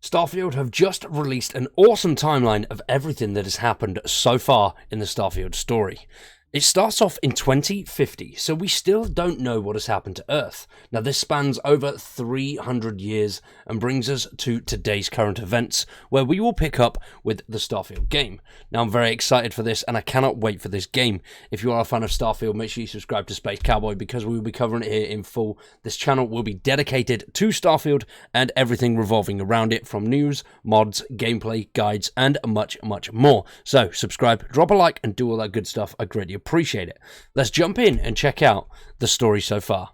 Starfield have just released an awesome timeline of everything that has happened so far in the Starfield story. It starts off in 2050, so we still don't know what has happened to Earth. Now this spans over 300 years and brings us to today's current events, where we will pick up with the Starfield game. Now I'm very excited for this and I cannot wait for this game. If you are a fan of Starfield, make sure you subscribe to Space Cowboy because we will be covering it here in full. This channel will be dedicated to Starfield and everything revolving around it, from news, mods, gameplay, guides and much more. So subscribe, drop a like and do all that good stuff. I greatly appreciate it. Let's jump in and check out the story so far.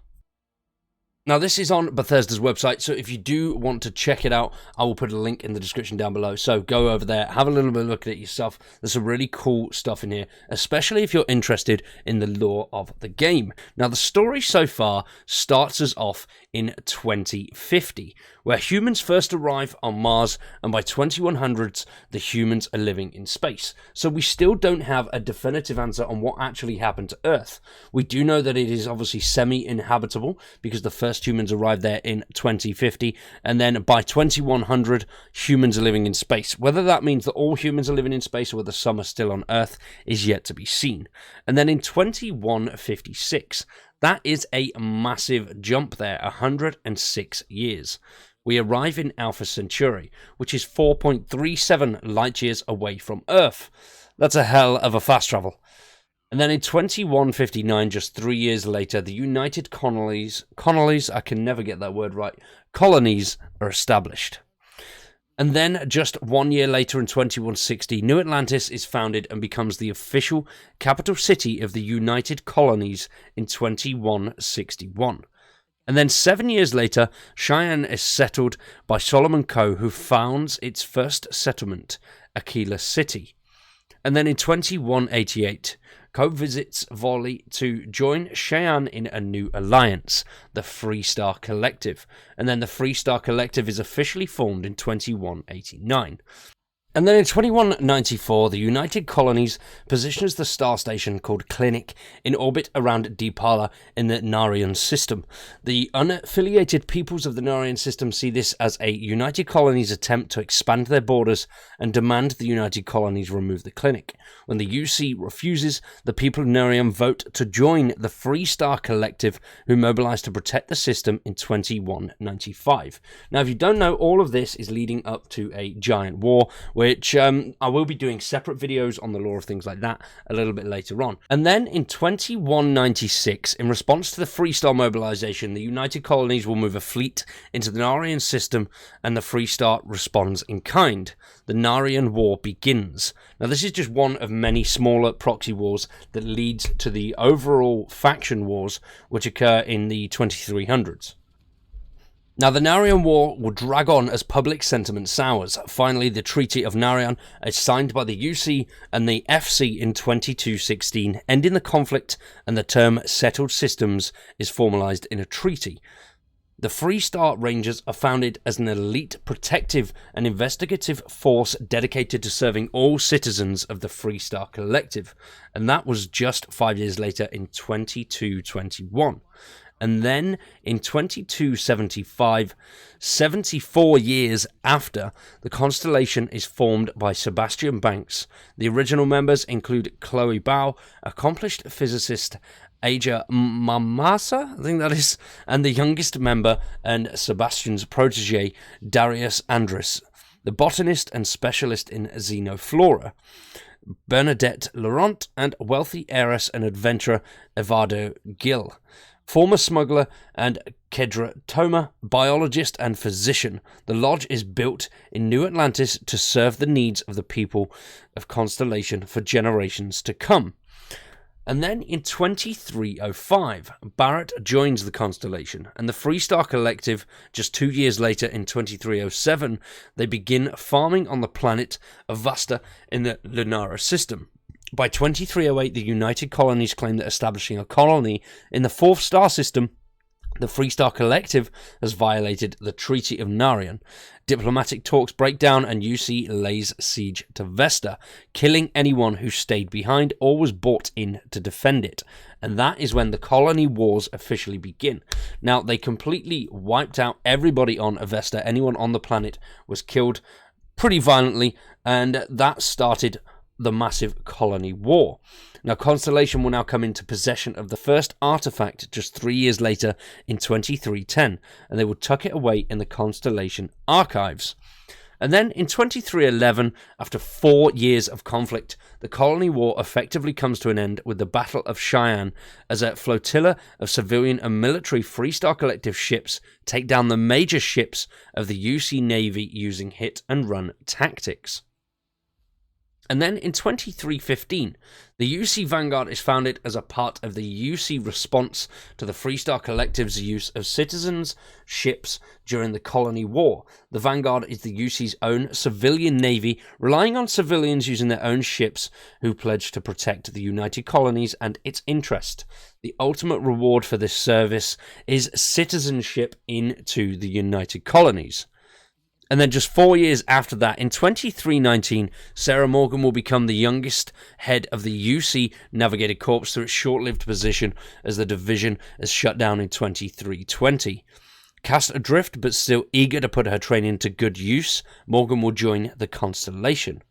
Now this is on Bethesda's website, so if you do want to check it out, I will put a link in the description down below. So go over there, have a little bit of a look at it yourself. There's some really cool stuff in here, especially if you're interested in the lore of the game. Now the story so far starts us off in 2050, where humans first arrive on Mars, and by 2100s, the humans are living in space. So we still don't have a definitive answer on what actually happened to Earth. We do know that it is obviously semi-inhabitable, because the first humans arrived there in 2050, and then by 2100, humans are living in space. Whether that means that all humans are living in space or whether some are still on Earth is yet to be seen. And then in 2156, that is a massive jump there, 106 years. We arrive in Alpha Centauri, which is 4.37 light years away from Earth. That's a hell of a fast travel. And then in 2159, just 3 years later, the United Colonies, I can never get that word right, colonies are established. And then just 1 year later in 2160, New Atlantis is founded and becomes the official capital city of the United Colonies in 2161. And then 7 years later, Cheyenne is settled by Solomon Coe, who founds its first settlement, Aquila City. And then in 2188, Coe visits Volley to join Cheyenne in a new alliance, the Free Star Collective. And then the Free Star Collective is officially formed in 2189. And then in 2194, the United Colonies positions the star station called Clinic in orbit around Deepala in the Narian system. The unaffiliated peoples of the Narian system see this as a United Colonies attempt to expand their borders and demand the United Colonies remove the Clinic. When the UC refuses, the people of Narian vote to join the Free Star Collective, who mobilize to protect the system in 2195. Now, if you don't know, all of this is leading up to a giant war, which I will be doing separate videos on the lore of things like that a little bit later on. And then in 2196, in response to the Free Star mobilization, the United Colonies will move a fleet into the Narian system, and the Free Star responds in kind. The Narian War begins. Now this is just one of many smaller proxy wars that leads to the overall faction wars, which occur in the 2300s. Now, the Narian War will drag on as public sentiment sours. Finally, the Treaty of Narian is signed by the UC and the FC in 2216, ending the conflict, and the term Settled Systems is formalized in a treaty. The Free Star Rangers are founded as an elite protective and investigative force dedicated to serving all citizens of the Free Star Collective, and that was just 5 years later in 2221. And then in 2275, 74 years after, the Constellation is formed by Sebastian Banks. The original members include Chloe Bao, accomplished physicist Aja Mamasa, I think that is, and the youngest member and Sebastian's protege, Darius Andrus, the botanist and specialist in xenoflora, Bernadette Laurent, and wealthy heiress and adventurer Evado Gill. Former smuggler and Kedra Toma, biologist and physician. The lodge is built in New Atlantis to serve the needs of the people of Constellation for generations to come. And then in 2305, Barrett joins the Constellation, and the Free Star Collective, just 2 years later in 2307, they begin farming on the planet Avasta in the Lunara system. By 2308, the United Colonies claim that establishing a colony in the fourth star system, the Free Star Collective, has violated the Treaty of Narian. Diplomatic talks break down and UC lays siege to Vesta, killing anyone who stayed behind or was brought in to defend it. And that is when the colony wars officially begin. Now, they completely wiped out everybody on Vesta. Anyone on the planet was killed pretty violently, and that started the massive colony war. Now, Constellation will now come into possession of the first artifact just 3 years later in 2310, and they will tuck it away in the Constellation archives. And then in 2311, after 4 years of conflict, the colony war effectively comes to an end with the Battle of Cheyenne, as a flotilla of civilian and military Freestar Collective ships take down the major ships of the UC Navy using hit-and-run tactics. And then in 2315, the UC Vanguard is founded as a part of the UC response to the Freestar Collective's use of citizens' ships during the Colony War. The Vanguard is the UC's own civilian navy, relying on civilians using their own ships who pledge to protect the United Colonies and its interest. The ultimate reward for this service is citizenship into the United Colonies. And then just 4 years after that, in 2319, Sarah Morgan will become the youngest head of the UC Navigated Corps through its short-lived position as the division is shut down in 2320. Cast adrift but still eager to put her training to good use, Morgan will join the Constellation.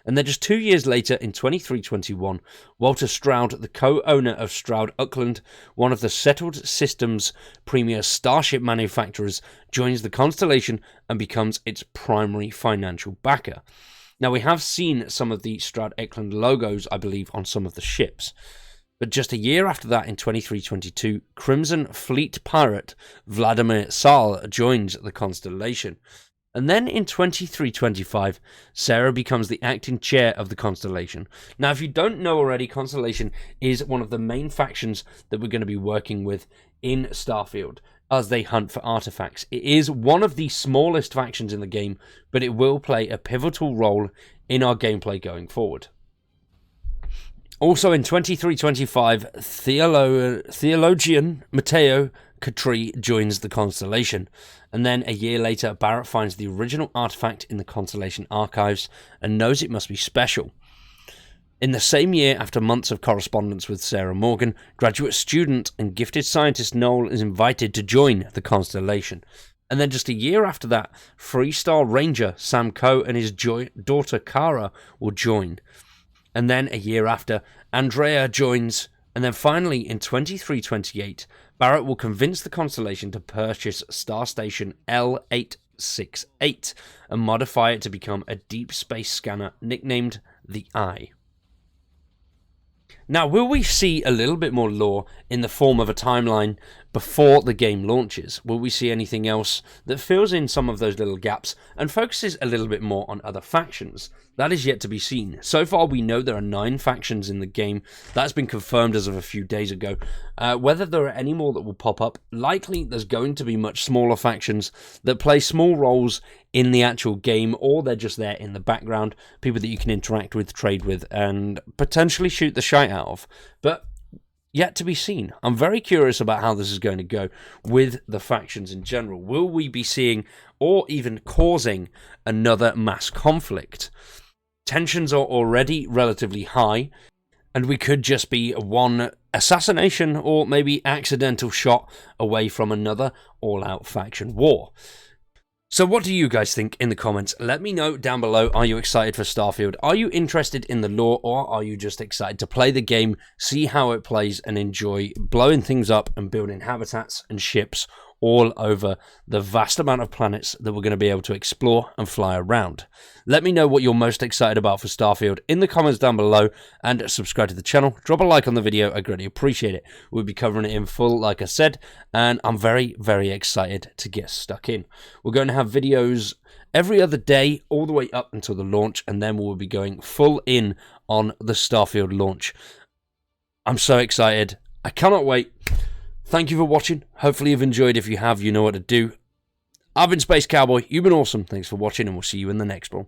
And then just 2 years later, in 2321, Walter Stroud, the co-owner of Stroud Uckland, one of the Settled Systems' premier starship manufacturers, joins the Constellation and becomes its primary financial backer. Now, we have seen some of the Stroud Uckland logos, I believe, on some of the ships. But just a year after that, in 2322, Crimson Fleet pirate Vladimir Sal joins the Constellation. And then in 2325, Sarah becomes the acting chair of the Constellation. Now, if you don't know already, Constellation is one of the main factions that we're going to be working with in Starfield as they hunt for artifacts. It is one of the smallest factions in the game, but it will play a pivotal role in our gameplay going forward. Also in 2325, theologian Matteo Catri joins the Constellation, and then a year later Barrett finds the original artifact in the Constellation archives and knows it must be special. In the same year, after months of correspondence with Sarah Morgan, graduate student and gifted scientist Noel is invited to join the Constellation. And then just a year after that, Freestar Ranger Sam Coe and his daughter Kara will join. And then a year after, Andrea joins. And then finally, in 2328, Barrett will convince the Constellation to purchase Star Station L868 and modify it to become a deep space scanner nicknamed the Eye. Now, will we see a little bit more lore in the form of a timeline before the game launches? Will we see anything else that fills in some of those little gaps and focuses a little bit more on other factions? That is yet to be seen. So far, we know there are 9 factions in the game. That's been confirmed as of a few days ago. Whether there are any more that will pop up, likely there's going to be much smaller factions that play small roles in the actual game, or they're just there in the background, people that you can interact with, trade with, and potentially shoot the shite out of. But yet to be seen. I'm very curious about how this is going to go with the factions in general. Will we be seeing, or even causing, another mass conflict? Tensions are already relatively high, and we could just be one assassination or maybe accidental shot away from another all-out faction war. So what do you guys think in the comments? Let me know down below. Are you excited for Starfield? Are you interested in the lore, or are you just excited to play the game, see how it plays, and enjoy blowing things up and building habitats and ships all over the vast amount of planets that we're going to be able to explore and fly around? Let me know what you're most excited about for Starfield in the comments down below, and subscribe to the channel. Drop a like on the video. I greatly appreciate it. We'll be covering it in full, like I said, and I'm very, very excited to get stuck in. We're going to have videos every other day all the way up until the launch, and then we'll be going full in on the Starfield launch. I'm so excited. I cannot wait. Thank you for watching. Hopefully you've enjoyed. If you have, you know what to do. I've been Space Cowboy. You've been awesome. Thanks for watching, and we'll see you in the next one.